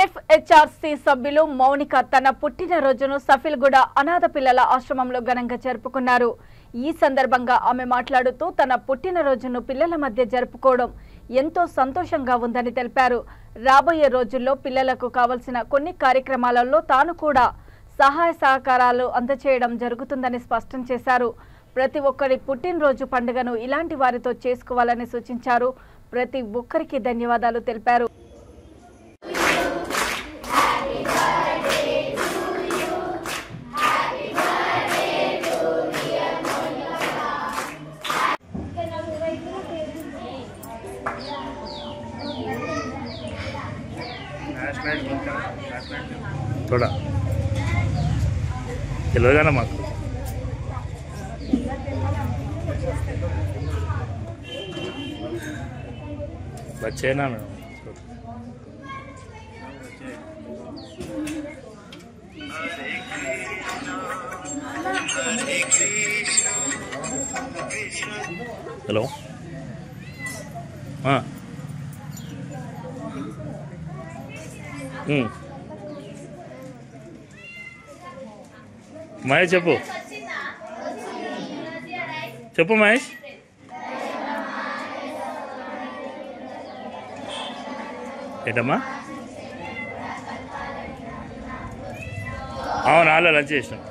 ఎఫ్హెచ్ఆర్సీ సభ్యులు మౌనిక తన పుట్టినరోజును సఫిల్గూడ అనాథ పిల్లల ఆశ్రమంలో ఘనంగా జరుపుకున్నారు. ఈ సందర్భంగా ఆమె మాట్లాడుతూ తన పుట్టినరోజును పిల్లల మధ్య జరుపుకోవడం ఎంతో సంతోషంగా ఉందని తెలిపారు. రాబోయే రోజుల్లో పిల్లలకు కావాల్సిన కొన్ని కార్యక్రమాలలో తాను కూడా సహాయ సహకారాలు అందజేయడం జరుగుతుందని స్పష్టం చేశారు. ప్రతి ఒక్కరి పుట్టినరోజు పండుగను ఇలాంటి వారితో చేసుకోవాలని సూచించారు. ప్రతి ఒక్కరికి ధన్యవాదాలు తెలిపారు. थोड़ा తెలియదా మాకు వచ్చేనా మేము హలో మహేష్ చెప్పు చెప్పు మహేష్. ఏంటమ్మా? అవును, అలా లంచ్ చేసినాం.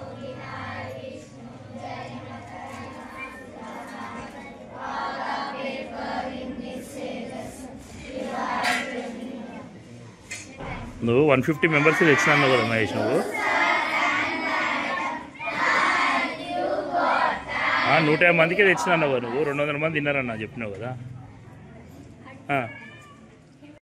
నువ్వు 150 మెంబర్స్కి తెచ్చినావు కదా మహేష్. నువ్వు 150 మందికే తెచ్చినావు. నువ్వు 200 మంది తిన్నారన్నా చెప్పినావు కదా.